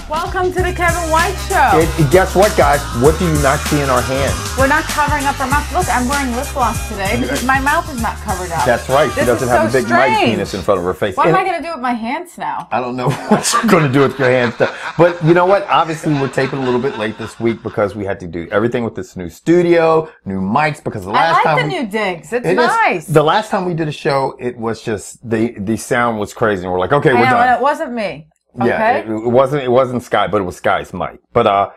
Welcome to the Kevin White Show. Guess what, guys? What do you not see in our hands? We're not covering up our mouth. Look, I'm wearing lip gloss today because my mouth is not covered up. That's right. She doesn't have a big Mike penis in front of her face. What am I going to do with my hands now? I don't know what you're going to do with your hands. But you know what? Obviously, we're taping a little bit late this week because we had to do everything with this new studio, new mics, because the last time... I like the new digs. It's nice. The last time we did a show, it was just, the sound was crazy. And we're like, okay, we're done. And it wasn't me. Okay. Yeah, it wasn't Sky, but it was Sky's mic. But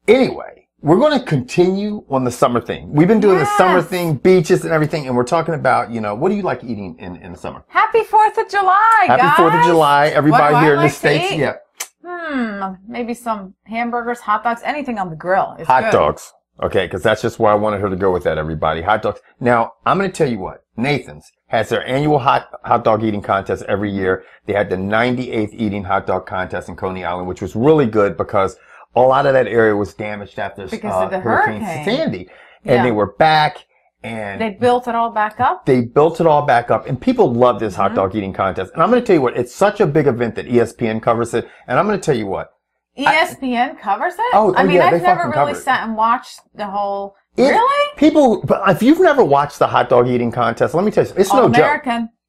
anyway, we're going to continue on the summer thing. We've been doing the summer thing, beaches and everything, and we're talking about, what do you like eating in the summer? Happy 4th of July, guys. Happy 4th of July, everybody here in the States. Yeah. Maybe some hamburgers, hot dogs, anything on the grill. It's hot good. Dogs. Okay, because that's just where I wanted her to go with that, everybody. Hot dogs. Now, I'm going to tell you what. Nathan's has their annual hot dog eating contest every year. They had the 98th eating hot dog contest in Coney Island, which was really good because a lot of that area was damaged after Hurricane Sandy. And they were back and... They built it all back up? They built it all back up. And people love this hot dog eating contest. And I'm going to tell you what, it's such a big event that ESPN covers it. And I'm going to tell you what. ESPN covers it? I mean, I've never really sat and watched the whole... Really? People, if you've never watched the hot dog eating contest, let me tell you, it's no joke.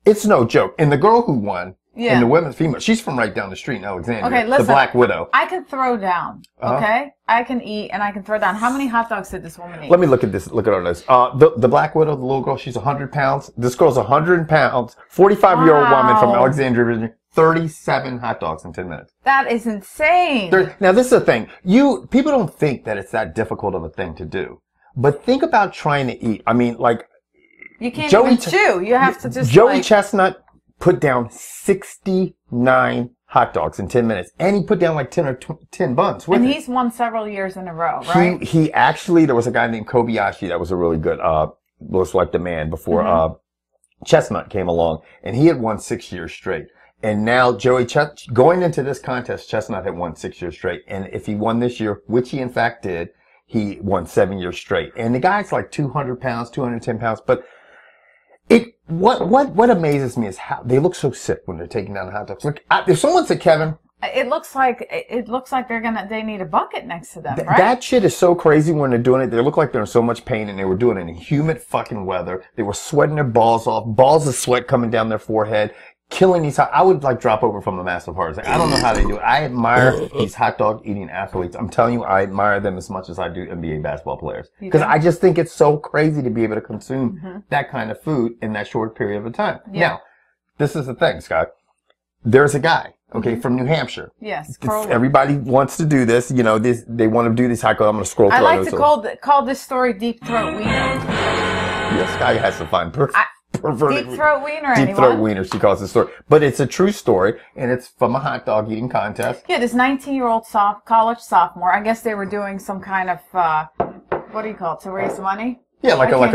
It's no joke. And the girl who won, and the women's female, she's from right down the street in Alexandria. Okay, listen. The Black Widow. I can throw down, okay? I can eat and I can throw down. How many hot dogs did this woman eat? Let me look at this. Look at all this. The Black Widow, the little girl, she's 100 pounds. This girl's 100 pounds. 45-year-old woman from Alexandria, Virginia. 37 hot dogs in 10 minutes. That is insane. Now, this is the thing. People don't think that it's that difficult of a thing to do. But think about trying to eat. I mean, like... You can't even chew. You have to just Joey Chestnut put down 69 hot dogs in 10 minutes. And he put down like 10 buns with it. And he's won several years in a row, right? He actually, there was a guy named Kobayashi that was a really good, was like the man before, Chestnut came along. And he had won 6 years straight. And now going into this contest, Chestnut had won 6 years straight. And if he won this year, which he in fact did, he won 7 years straight. And the guy's like 200 pounds, 210 pounds. But what amazes me is how they look so sick when they're taking down the hot dogs. Look, if someone said, Kevin, it looks like they need a bucket next to them, right? That shit is so crazy when they're doing it. They look like they're in so much pain, and they were doing it in humid fucking weather. They were sweating their balls off, balls of sweat coming down their forehead. Killing these I would like drop over from a massive heart attack. I don't know how they do it. I admire these hot dog eating athletes. I'm telling you, I admire them as much as I do NBA basketball players. Because I just think it's so crazy to be able to consume that kind of food in that short period of time. Yeah. Now, this is the thing, Scott. There's a guy, from New Hampshire. Yes. Everybody wants to do this. They want to do these hot dogs. I'm going to scroll through. I like to call this story Deep Throat Wiener. Yes, Sky has to find Deep Throat Wiener, Deep Throat Wiener, she calls the story. But it's a true story, and it's from a hot dog eating contest. Yeah, this 19-year-old college sophomore, I guess they were doing some kind of, what do you call it, to raise money? Yeah, like a little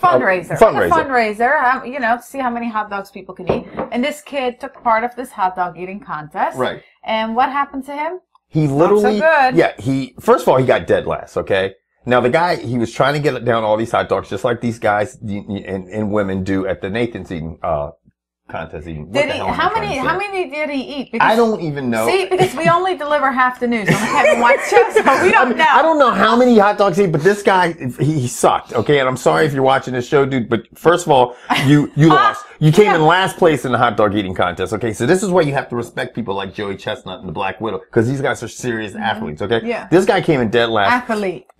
fundraiser. To see how many hot dogs people can eat. And this kid took part of this hot dog eating contest. Right. And what happened to him? He literally... Not so good. Yeah, first of all, he got dead last, okay? Now, the guy, he was trying to get down all these hot dogs, just like these guys and women do at the Nathan's eating contest. How many did he eat? Because, I don't even know. See, because we only deliver half the news on the Kevin White Show, so we don't know. I don't know how many hot dogs he ate, but this guy, he sucked, okay? And I'm sorry if you're watching this show, dude, but first of all, you lost. You came in last place in the hot dog eating contest, okay? So this is why you have to respect people like Joey Chestnut and the Black Widow, because these guys are serious athletes, okay? Yeah. This guy came in dead last.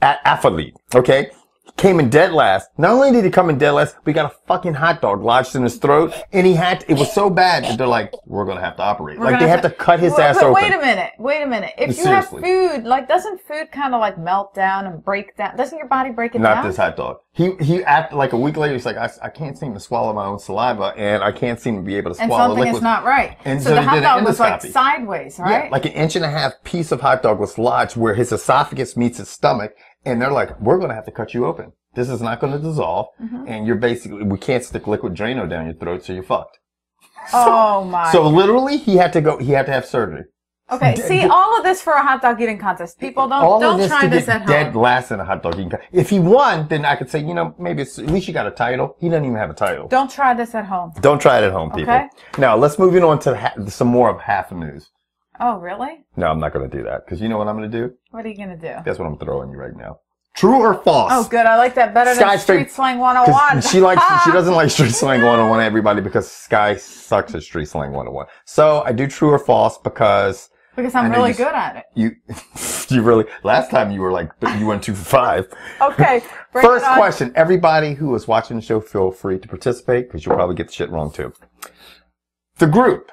Athlete, okay? Came in dead last. Not only did he come in dead last, but he got a fucking hot dog lodged in his throat, and it was so bad that they're like, we're gonna have to operate. Like, they have to cut his ass open. Wait a minute. If you have food, like, doesn't food kind of like melt down and break down? Doesn't your body break it down? Not this hot dog. He after like a week later, he's like, I can't seem to swallow my own saliva, and I can't seem to be able to swallow liquid. And something is not right. And so the hot dog was like sideways, right? Yeah, like an 1.5 inch piece of hot dog was lodged where his esophagus meets his stomach, and they're like, we're gonna have to cut you open. This is not going to dissolve, and we can't stick liquid Drano down your throat, so you're fucked. So literally, he had to have surgery. Okay, see, all of this for a hot dog eating contest. People don't try this at home. Dead last in a hot dog eating contest. If he won, then I could say, maybe at least you got a title. He doesn't even have a title. Don't try this at home. Don't try it at home, people. Okay. Now, let's move on to some more of half the news. Oh, really? No, I'm not going to do that. Because you know what I'm going to do? What are you going to do? Guess what I'm throwing you right now. True or false? Oh, good. I like that better than Street Slang 101. She doesn't like Street Slang 101, everybody, because Sky sucks at Street Slang 101. So I do true or false because I'm really good at it. You really, last time you went 2 for 5. Okay. First question. Everybody who is watching the show, feel free to participate because you'll probably get the shit wrong too. The group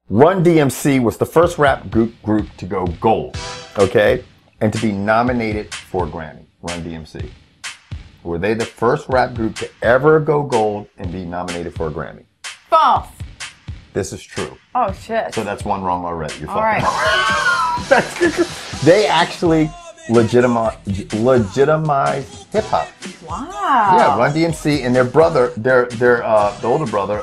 Run DMC was the first rap group to go gold. Okay. And to be nominated for a Grammy, Run DMC. Were they the first rap group to ever go gold and be nominated for a Grammy? False. This is true. Oh, shit. So that's one wrong already. You're all right. They actually legitimized hip-hop. Wow. Yeah, Run DMC and their brother, the older brother,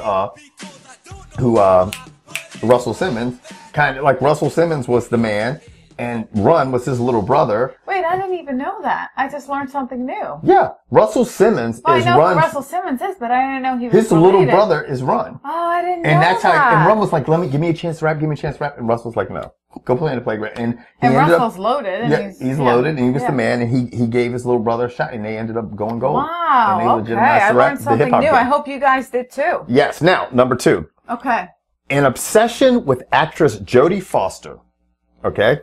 Russell Simmons, kind of like Russell Simmons was the man. And Run was his little brother. Wait, I didn't even know that. I just learned something new. Yeah, Russell Simmons is Run's... I know who Russell Simmons is, but I didn't know he was his related. little brother is Run. Oh, I didn't know and that's that. how. And Run was like, give me a chance to rap, give me a chance to rap. And Russell's like, no, go play in the playground. And Russell's loaded. And he's loaded, and he was the man, and he gave his little brother a shot, and they ended up going gold. Wow. And they legitimized I learned something new. I hope you guys did too. Yes. Now, number 2. Okay. An obsession with actress Jodie Foster. Okay.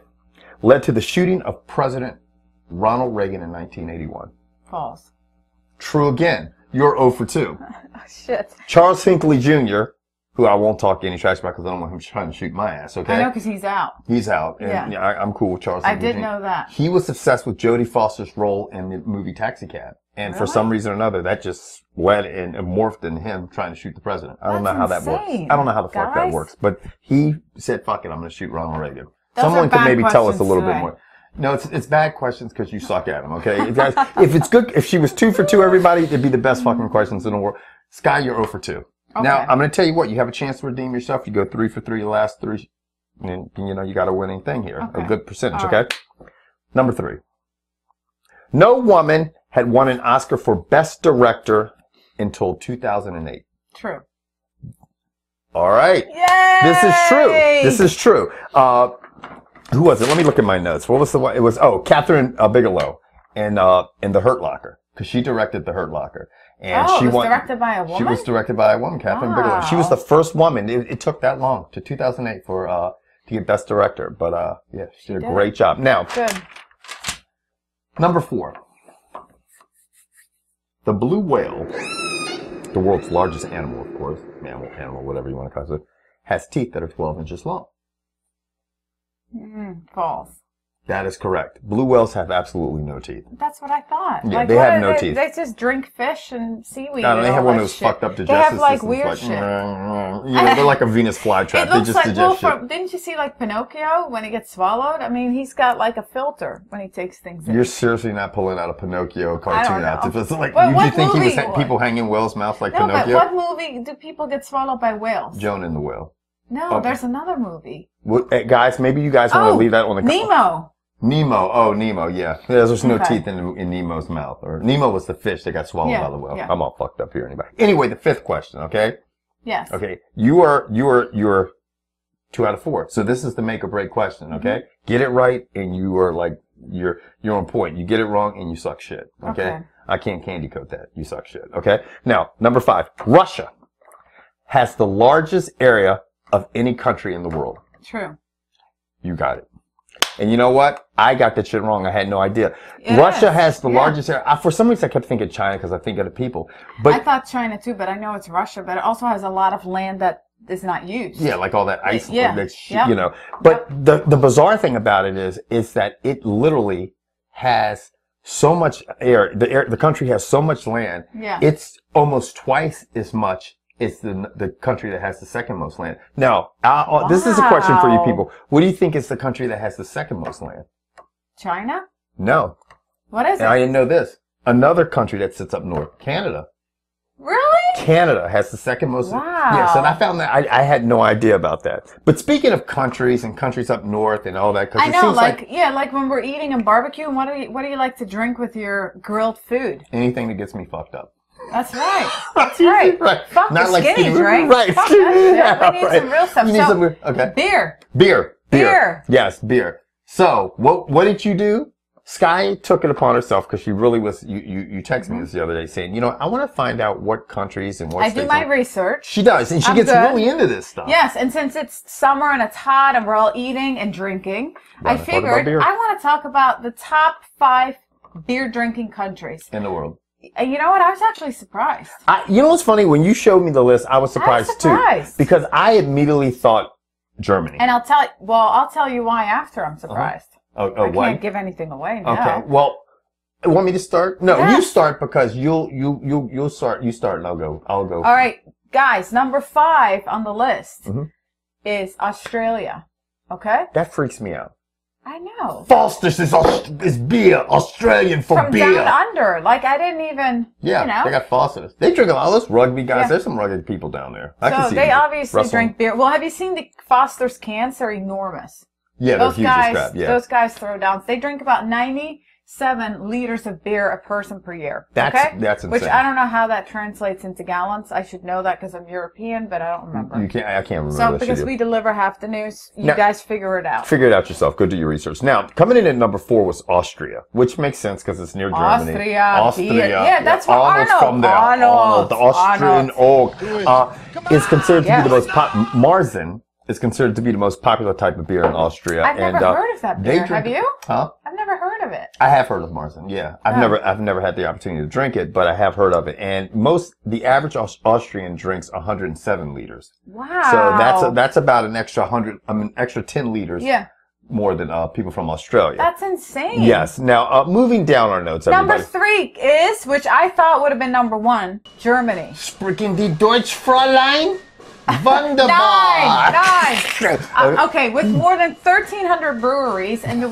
Led to the shooting of President Ronald Reagan in 1981. False. True again. You're 0 for 2. Oh, shit. Charles Hinckley Jr., who I won't talk any trash about because I don't want him trying to shoot my ass, okay? I know because he's out. He's out. And yeah, I'm cool with Charles Hinckley Jr. I did know that. He was obsessed with Jodie Foster's role in the movie Taxi Cab. And for some reason or another, that just led and morphed into him trying to shoot the president. I don't know how that works. I don't know how the fuck that works. But he said, fuck it, I'm going to shoot Ronald Reagan. Someone could maybe tell us a little bit more. No, it's bad questions because you suck at them, okay? Guys, if it's good, if she was 2 for 2, everybody, it'd be the best fucking questions in the world. Sky, you're 0 for 2. Okay. Now, I'm going to tell you what, you have a chance to redeem yourself. You go 3 for 3 the last 3, and you got a winning thing here. Okay. A good percentage, okay? Number 3. No woman had won an Oscar for Best Director until 2008. True. All right. Yay! This is true. Who was it? Let me look at my notes. What was the one? It was, Catherine Bigelow in The Hurt Locker. Because she directed The Hurt Locker. And she was directed by a woman? She was directed by a woman, Catherine Bigelow. She was the first woman. It took that long, to 2008 to get Best Director. But, yeah, she did a great job. Now, number 4. The blue whale, the world's largest animal, of course, animal, whatever you want to call it, has teeth that are 12 inches long. False. That is correct. Blue whales have absolutely no teeth. That's what I thought. Yeah, they have no teeth. They just drink fish and seaweed. No, they have one of those fucked up digestive systems. They have weird shit. They're like a Venus flytrap. They just digest shit. Didn't you see Pinocchio when he gets swallowed? I mean, he's got a filter when he takes things in. You're seriously not pulling out a Pinocchio cartoon out. If it's like, you think he was people hang in whales' mouths like Pinocchio? But what movie do people get swallowed by whales? Joan and the Whale. No, there's another movie. Well, guys, maybe you guys want to leave that on the Nemo. Nemo, yeah. There's no teeth in Nemo's mouth. Or Nemo was the fish that got swallowed by the whale. Yeah. I'm all fucked up here anyway. Anyway, the 5th question, okay? Yes. Okay. You're 2 out of 4. So this is the make or break question, okay? Get it right and you are you're on point. You get it wrong and you suck shit, okay? I can't candy coat that. You suck shit, okay? Now, number 5. Russia has the largest area of any country in the world. True. You got it. And you know what? I got that shit wrong. I had no idea. Yes. Russia has the largest area. For some reason, I kept thinking China because I think of the people. But I thought China too, but I know it's Russia. But it also has a lot of land that is not used. Yeah, like all that ice. But the bizarre thing about it is that it literally has so much air. The country has so much land. Yeah. It's almost twice as much. It's the country that has the second most land. Now, this is a question for you people. What do you think is the country that has the second most land? China? No. What is it? I didn't know this. Another country that sits up north. Canada. Really? Canada has the second most. Wow. Yeah, so I found that I had no idea about that. But speaking of countries and countries up north and all that, I know, like when we're eating and barbecue, what do you like to drink with your grilled food? Anything that gets me fucked up. That's right. That's right. Right. Fuck not the like skinny drink. Right. Right. Fuck that shit. We need some real stuff. You need some, okay. Beer. Beer. Beer. Yes, beer. So, what did you do? Sky took it upon herself because she really was, you texted me this the other day saying, you know, I want to find out what countries and what states. I do my research. She does, and she gets really into this stuff. Yes, and since it's summer and it's hot and we're all eating and drinking, I figured I want to talk about the top 5 beer drinking countries in the world. You know what? I was actually surprised. You know what's funny? When you showed me the list, I was surprised too. Because I immediately thought Germany. And I'll tell you why after I'm surprised. I can't give anything away now. Okay. Well, want me to start? No, you start because you'll start. You start and I'll go. I'll go. All right, guys. Number 5 on the list is Australia. Okay. That freaks me out. I know. Foster's is beer, Australian for From beer. From down under. Like, I didn't even, you know. They got Foster's. They drink a lot of those rugby guys. There's some rugged people down there. I can see they obviously drink beer. Well, have you seen the Foster's cans? They're enormous. Yeah, they're huge as crap. Yeah. Those guys throw down. They drink about 97 liters of beer a person per year. That's insane. Which I don't know how that translates into gallons. I should know that because I'm European, but I don't remember. I can't remember. So because we deliver half the news, you guys figure it out. Figure it out yourself. Go do your research. Now, coming in at number 4 was Austria, which makes sense because it's near Germany. Austria. Yeah, that's where Arnold's from there. Arnold, the Austrian oak, is considered to be the most Marzen. Is considered to be the most popular type of beer in Austria. I've never heard of that beer. Have you? Huh? I've never heard of it. I have heard of Marzen. Yeah, I've never had the opportunity to drink it, but I have heard of it. And the average Austrian drinks 107 liters. Wow. So that's about an extra 10 liters. Yeah. More than people from Australia. That's insane. Yes. Now, moving down our notes, everybody. Number 3 is, which I thought would have been number 1, Germany. Sprechen die Deutsch, Fräulein? Wunderbar. 9. Okay, with more than 1,300 breweries and the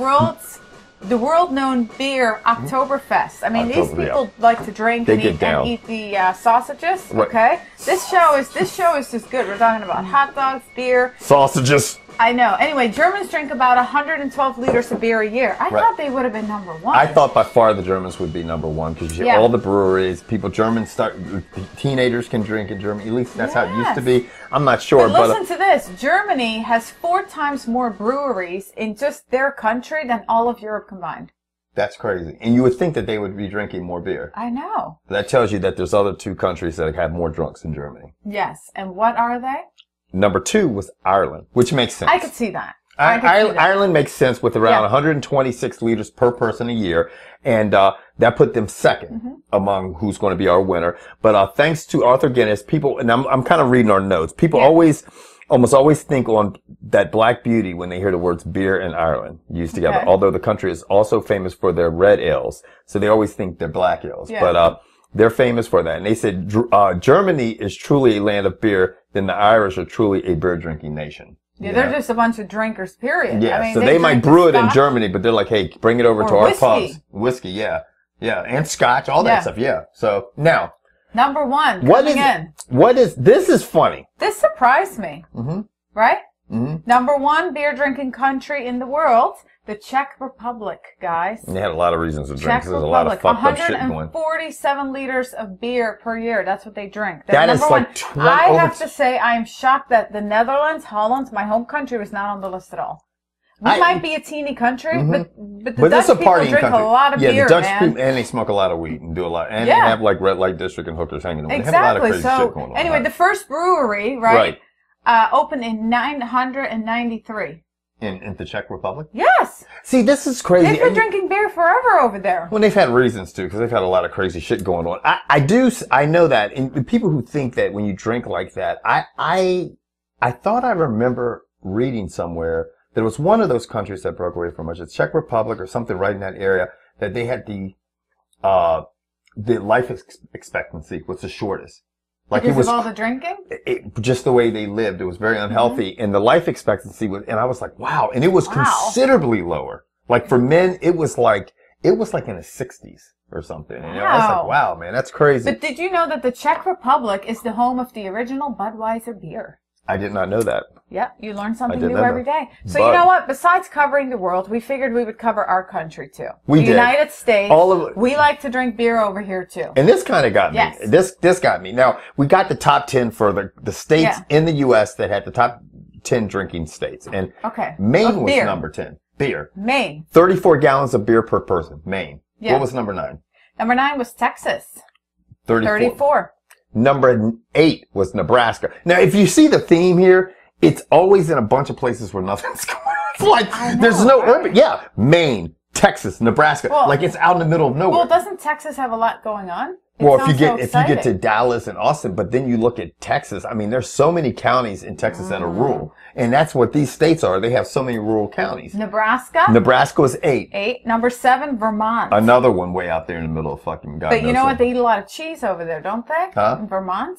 world-known beer Oktoberfest. I mean, these people like to drink and eat the sausages. Right. Okay, this show is just good. We're talking about hot dogs, beer, sausages. I know. Anyway, Germans drink about 112 liters of beer a year. I thought they would have been number 1. I thought by far the Germans would be number 1 because all the breweries, teenagers can drink in Germany. At least that's how it used to be. I'm not sure. But listen to this. Germany has 4 times more breweries in just their country than all of Europe combined. That's crazy. And you would think that they would be drinking more beer. I know. That tells you that there's other 2 countries that have more drunks than Germany. Yes. And what are they? Number 2 was Ireland, which makes sense. I could see that. Ireland makes sense with around 126 liters per person a year, and that put them second among who's going to be our winner. But thanks to Arthur Guinness, people, and I'm kind of reading our notes. People almost always think on that Black Beauty when they hear the words beer and Ireland used together. Although the country is also famous for their red ales, so they always think they're black ales. Yeah. But they're famous for that. And they said Germany is truly a land of beer, then the Irish are truly a beer drinking nation. Yeah, they're just a bunch of drinkers, period. Yeah, I mean, so they might brew it in Germany, but they're like, hey, bring it over to our pubs. Whiskey, yeah. Yeah, and scotch, all that stuff, yeah. So, now. Number 1, this is funny. This surprised me. Right? Number 1 beer drinking country in the world. The Czech Republic, guys. And they had a lot of reasons to drink. There's a lot of fucked up shit going. 147 liters of beer per year. That's what they drink. That is like 20. I have to say, I am shocked that the Netherlands, Holland, my home country, was not on the list at all. We might be a teeny country, but the Dutch people drink a lot of beer, the Dutch people, and they smoke a lot of weed and do a lot. And they have like red light district and hookers hanging around. They have a lot of crazy shit going on. Anyway, the first brewery, opened in 993. In the Czech Republic? Yes. See, this is crazy. They've been drinking beer forever over there. Well, they've had reasons to, because they've had a lot of crazy shit going on. I know that. And people who think that when you drink like that, I thought I remember reading somewhere that it was one of those countries that broke away from us. It's Czech Republic or something right in that area, that they had the life expectancy was the shortest. Like because it was of all the drinking? Just the way they lived. It was very unhealthy. And the life expectancy was, and I was like, wow. And it was considerably lower. Like for men, it was like in the 60s or something. And I was like, wow, man, that's crazy. But did you know that the Czech Republic is the home of the original Budweiser beer? I did not know that. Yeah, you learn something new every day. So you know what? Besides covering the world, we figured we would cover our country too. We did. United States. We like to drink beer over here too. And this kind of got me. This got me. Now, we got the top 10 for the states in the U.S. that had the top 10 drinking states. And okay. Maine was number 10. Beer. Maine. 34 gallons of beer per person. Maine. Yeah. What was number 9? Number 9 was Texas. 34. Number 8 was Nebraska. Now, if you see the theme here, it's always in a bunch of places where nothing's going on. It's like, there's no urban. Yeah. Maine, Texas, Nebraska. Well, like it's out in the middle of nowhere. Well, doesn't Texas have a lot going on? Well, if you get to Dallas and Austin, but then you look at Texas, I mean, there's so many counties in Texas that are rural. And that's what these states are. They have so many rural counties. Nebraska? Nebraska was 8. 8. Number 7, Vermont. Another one way out there in the middle of fucking God. But you know what? They eat a lot of cheese over there, don't they? Huh? In Vermont?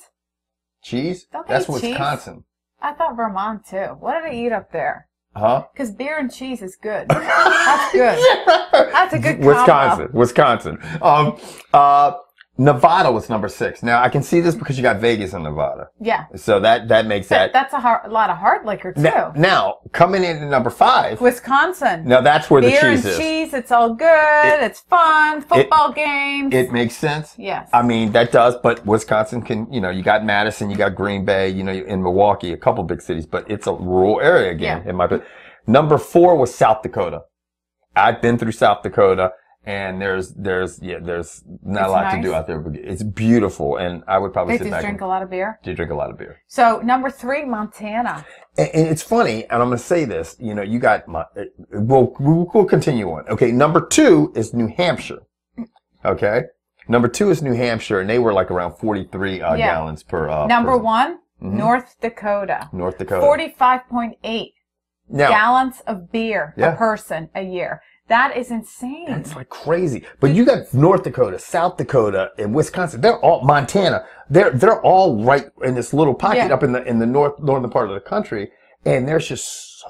Cheese? Don't they That's eat Wisconsin. Cheese? I thought Vermont too. What do they eat up there? Huh? Because beer and cheese is good. That's good. That's a good combo. Wisconsin. Nevada was number 6. Now, I can see this because you got Vegas in Nevada. Yeah. So that makes that. That's a lot of hard liquor, too. Now, coming in at number 5. Wisconsin. Now, that's where the cheese is. Beer and cheese, it's all good. It's fun. Football games. It makes sense. Yes. I mean, that does, but Wisconsin can, you got Madison, you got Green Bay, in Milwaukee, a couple big cities, but it's a rural area again. Yeah. Number 4 was South Dakota. I've been through South Dakota. And there's not a lot to do out there, but it's beautiful. And I would probably sit back. Do you drink a lot of beer? Do you drink a lot of beer? So number 3, Montana. And it's funny, and I'm going to say this. You got we'll continue on. Okay, number 2 is New Hampshire. Okay, number 2 is New Hampshire, and they were like around 43 gallons per. Number 1, North Dakota. North Dakota. 45.8 gallons of beer a person a year. That is insane. That's like crazy. But you got North Dakota, South Dakota, and Wisconsin. They're all Montana. They're all right in this little pocket up in the northern part of the country. And there's just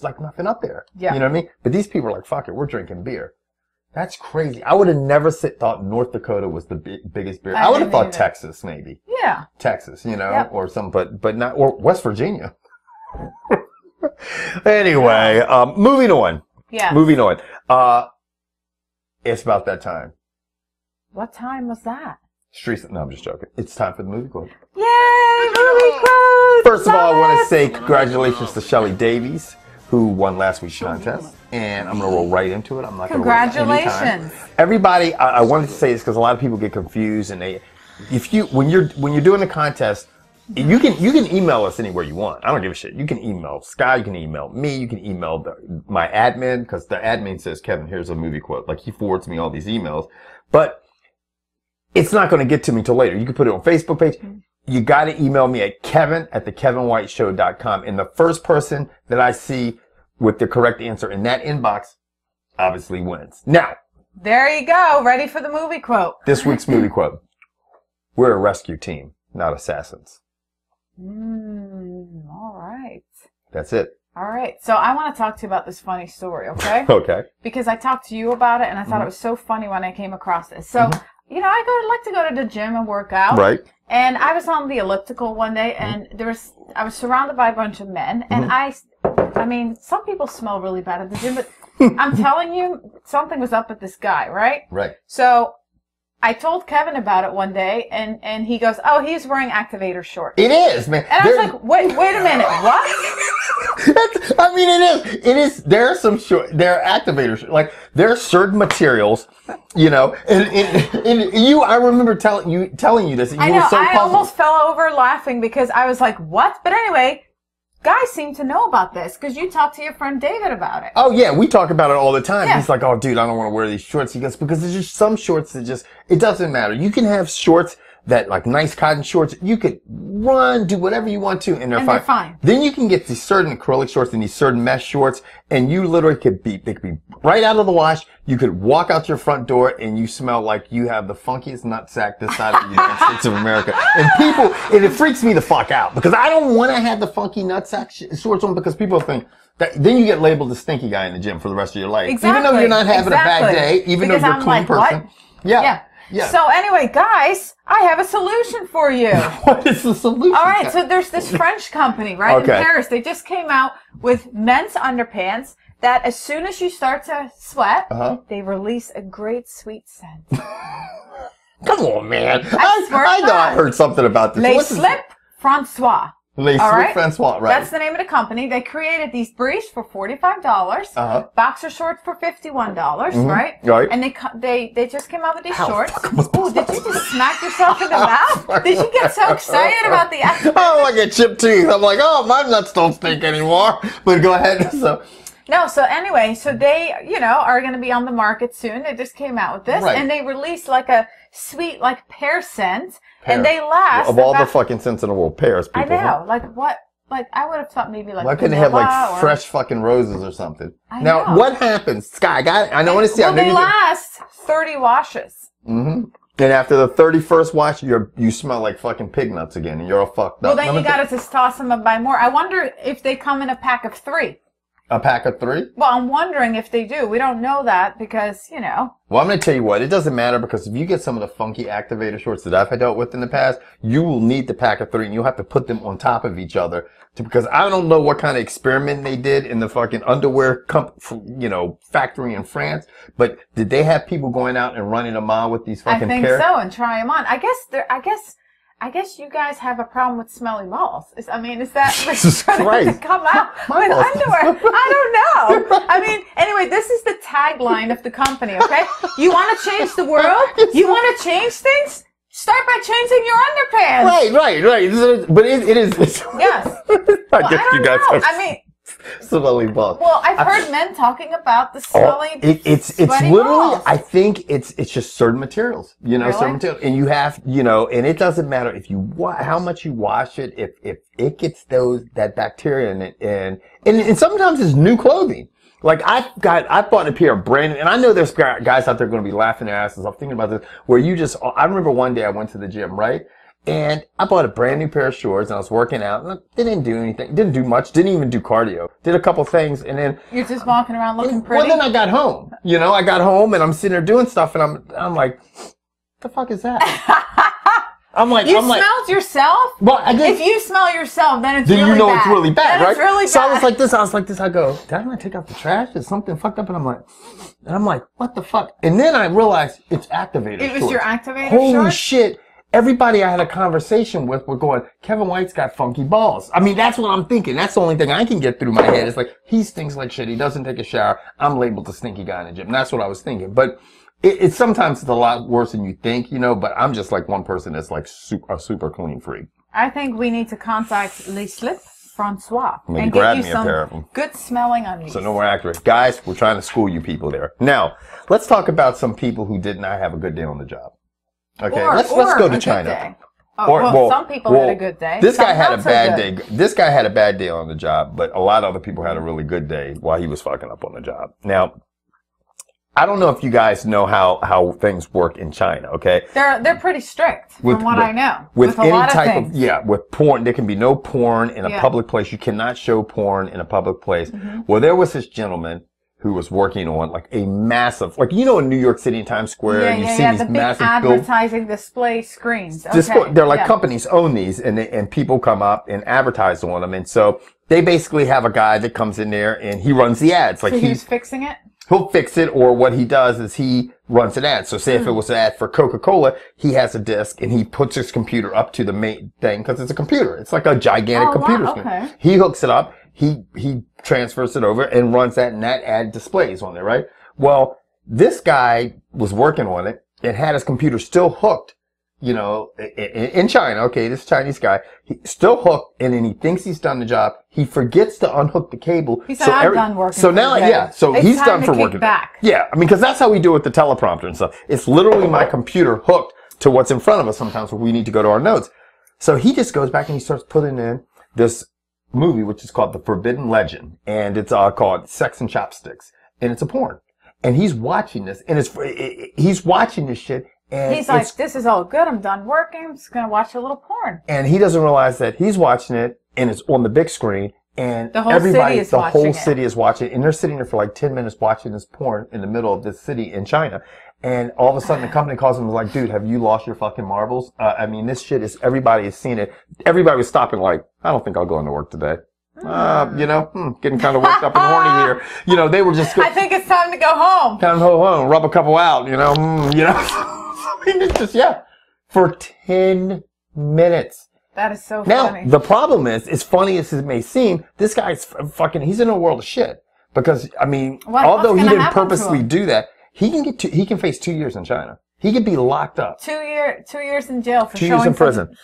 like nothing up there. Yeah. You know what I mean? But these people are like, fuck it, we're drinking beer. That's crazy. I would have never thought North Dakota was the biggest beer. I would have thought Texas maybe. Yeah. Texas, or some, but not, or West Virginia. Anyway, moving on. Yeah. Moving on. It's about that time. What time was that? No, I'm just joking. It's time for the movie quote. Yay! Movie quote! First of all, I want to say congratulations to Shelly Davies, who won last week's contest. And I'm going to roll right into it. I'm not going to waste any time. Everybody, I wanted to say this because a lot of people get confused, and when you're doing the contest, you can email us anywhere you want. I don't give a shit. You can email Sky, you can email me, you can email my admin, because the admin says, Kevin, here's a movie quote. Like, he forwards me all these emails. But it's not going to get to me till later. You can put it on Facebook page. You got to email me at kevin@thekevinwhiteshow.com. And the first person that I see with the correct answer in that inbox obviously wins. Now. There you go. Ready for the movie quote. This week's movie quote. We're a rescue team, not assassins. All right. That's it. All right. So I want to talk to you about this funny story, okay? Okay. Because I talked to you about it, and I thought it was so funny when I came across this. So, I like to go to the gym and work out. Right. And I was on the elliptical one day, and I was surrounded by a bunch of men, and I mean, some people smell really bad at the gym, but I'm telling you, something was up with this guy, right? Right. So I told Kevin about it one day, and he goes, "Oh, he's wearing activator shorts." It is, man. And I was like, "Wait a minute, what?" It is. There are some there are activators. Like, there are certain materials, and I remember telling you this. And you were so puzzled. I almost fell over laughing because I was like, "What?" But anyway, guys seem to know about this because you talked to your friend David about it. Oh, yeah. We talk about it all the time. Yeah. He's like, "Oh, dude, I don't want to wear these shorts." He goes, because there's just some shorts that it doesn't matter. You can have shorts that, like, nice cotton shorts. You could run, do whatever you want to, and they're fine. Then you can get these certain acrylic shorts and these certain mesh shorts, and you literally they could be right out of the wash. You could walk out your front door and you smell like you have the funkiest nutsack this side of the United States of America. And it freaks me the fuck out because I don't want to have the funky nutsack shorts on because people think that then you get labeled the stinky guy in the gym for the rest of your life. Exactly. Even though you're not having a bad day, even though you're a clean person. What? Yeah. So anyway, guys, I have a solution for you. What is the solution? All right, so there's this French company, right, in Paris. They just came out with men's underpants that as soon as you start to sweat, they release a great sweet scent. Come on, man. I know I heard something about this. Les Slip Francois. Les Swift Francois, right. That's the name of the company. They created these briefs for $45, boxer shorts for $51, right? Right. And they just came out with these shorts. Ooh, did you just smack yourself in the mouth? Did you get so excited about the activity? Oh, like a chipped tooth. I'm like, oh, my nuts don't stink anymore. But go ahead. So anyway, so they, are going to be on the market soon. They just came out with this. Right. And they released like a sweet, like pear scent. And they last. Of all the fucking scents in the world, pears, people. I know. Like what? Like I would have thought maybe like. Why couldn't they have like fresh fucking roses or something? Now, what happens? Sky, I want to see. Well, they last 30 washes. And after the 31st wash, you smell like fucking pig nuts again, and you're all fucked up. Well, then you got to just toss them and buy more. I wonder if they come in a pack of 3. A pack of 3? Well, I'm wondering if they do. We don't know that because, Well, I'm going to tell you what. It doesn't matter because if you get some of the funky activator shorts that I've dealt with in the past, you will need the pack of 3 and you'll have to put them on top of each other because I don't know what kind of experiment they did in the fucking underwear factory in France, but did they have people going out and running a mile with these fucking I think so, and try them on. I guess you guys have a problem with smelly balls. Is that Jesus Christ. To come out with underwear? I don't know. Anyway, this is the tagline of the company, okay? You want to change the world? You want to change things? Start by changing your underpants. Right. But it is. Yes. I guess you guys have smelly balls. Well, I've heard men talking about the smelly. It's literally. Balls. I think it's just certain materials. Really? Certain materials, and you have and it doesn't matter if how much you wash it. If it gets that bacteria in it, and sometimes it's new clothing. Like I bought a pair of brand new, and I know there's guys out there going to be laughing their asses off thinking about this. Where I remember one day I went to the gym, right? And I bought a brand new pair of shorts and I was working out and they didn't do anything. Didn't do much. Didn't even do cardio. Did a couple things and then. You're just walking around looking pretty? Well, then I got home. I got home and I'm sitting there doing stuff and I'm like, the fuck is that? You smelled yourself? Well, if you smell yourself, then it's really bad. Then you know it's really bad, right? It's really bad. So I was like this. I go, did I not take out the trash? Is something fucked up? And I'm like, what the fuck? And then I realized it's activator shorts. It was your activator shorts? Holy shorts? Shit. Everybody I had a conversation with were going, Kevin White's got funky balls. That's what I'm thinking. That's the only thing I can get through my head. It's like, he stinks like shit. He doesn't take a shower. I'm labeled the stinky guy in the gym. And that's what I was thinking. But it's sometimes it's a lot worse than you think, but I'm just like one person that's like a super clean freak. I think we need to contact Les Swift Francois and get you some good smelling undies. So no more accurate. Guys, we're trying to school you people there. Now, let's talk about some people who did not have a good day on the job. Okay, let's go to China. Some people had a good day. This guy had a bad day. This guy had a bad day on the job, but a lot of other people had a really good day while he was fucking up on the job. Now, I don't know if you guys know how things work in China, okay? They're pretty strict from what I know. With any type of with porn, there can be no porn in a public place. You cannot show porn in a public place. Well, there was this gentleman who was working on like a massive, in New York City in Times Square, and you see these massive advertising display screens. Okay. They're like companies own these, and people come up and advertise on them, and so they basically have a guy that comes in there and he runs the ads. Like so he's fixing it. He'll fix it, or what he does is he runs an ad. So say if it was an ad for Coca-Cola, he has a disc and he puts his computer up to the main thing because it's a computer. It's like a gigantic computer screen. Okay. He hooks it up. He transfers it over and runs that, and that ad displays on there, right? Well, this guy was working on it and had his computer still hooked, in China. Okay, this Chinese guy, he's still hooked, and then he thinks he's done the job. He forgets to unhook the cable. He said, I'm done working. So now, so he's done for working. Back. Yeah, because that's how we do it with the teleprompter and stuff. It's literally my computer hooked to what's in front of us sometimes when we need to go to our notes. So he just goes back and he starts putting in this movie, which is called The Forbidden Legend, and it's called Sex and Chopsticks, and it's a porn. And he's watching this, and he's watching this shit, and he's like, "This is all good. I'm done working. I'm just gonna watch a little porn." And he doesn't realize that he's watching it, and it's on the big screen, and the whole city is watching it, and they're sitting there for like 10 minutes watching this porn in the middle of this city in China. And all of a sudden, the company calls him and was like, dude, have you lost your fucking marbles? This shit is, everybody has seen it. Everybody was stopping like, I don't think I'll go into work today. Getting kind of worked up and horny here. They were just. I think it's time to go home. Time to go home, rub a couple out, It's just, for 10 minutes. That is so funny. Now, the problem is, as funny as it may seem, this guy's he's in a world of shit. Because, I mean, although he didn't purposely do that, he can face 2 years in China. He could be locked up. 2 years in jail for 2 years in prison.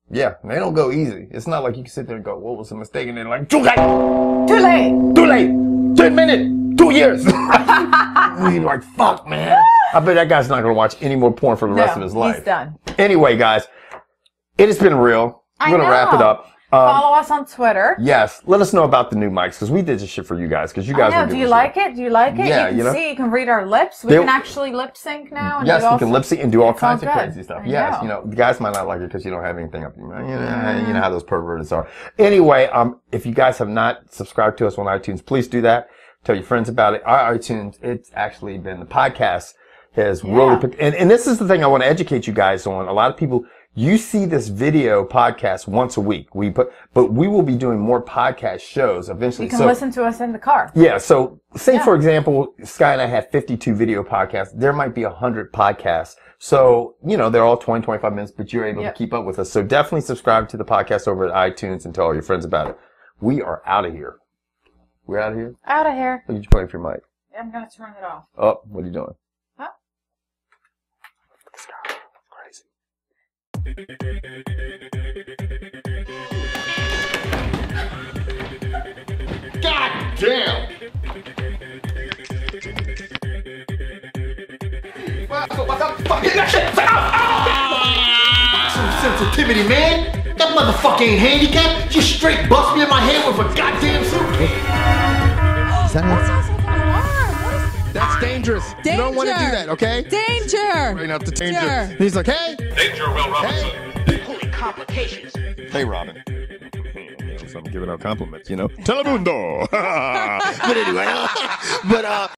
Yeah, they don't go easy. It's not like you can sit there and go, what was a mistake? And they're like, too late! Too late! Too late! 10 minutes! 2 years! You're like, fuck, man. I bet that guy's not going to watch any more porn for the rest of his life. He's done. Anyway, guys, it has been real. We're going to wrap it up. Follow us on Twitter. Yes. Let us know about the new mics, because we did this shit for you guys, because you guys were Do you like it? Do you like it? Yeah, you can see, you can read our lips. We can actually lip sync now. And yes, we can lip sync and do all kinds of crazy stuff. Yes, the guys might not like it because you don't have anything up. You know how those perverts are. Anyway, if you guys have not subscribed to us on iTunes, please do that. Tell your friends about it. Our iTunes, it's actually been the podcast has really picked, and this is the thing I want to educate you guys on. A lot of people, you see this video podcast once a week. But we will be doing more podcast shows eventually. You can listen to us in the car. Yeah. So say, for example, Sky and I have 52 video podcasts. There might be 100 podcasts. So, they're all 20, 25 minutes, but you're able to keep up with us. So definitely subscribe to the podcast over at iTunes and tell all your friends about it. We are out of here. We're out of here? Out of here. Look at you pointing for your mic. I'm going to turn it off. Oh, what are you doing? Huh? Crazy. God damn! Some sensitivity, man. That motherfucker ain't handicapped. Just straight bust me in my head with a goddamn suitcase. That's dangerous. Danger. You don't want to do that, okay? Danger. Right up to danger. He's like, hey. Danger, Will Robinson. Hey. Holy complications. Hey, Robin. So I'm giving out compliments, Telemundo. But anyway,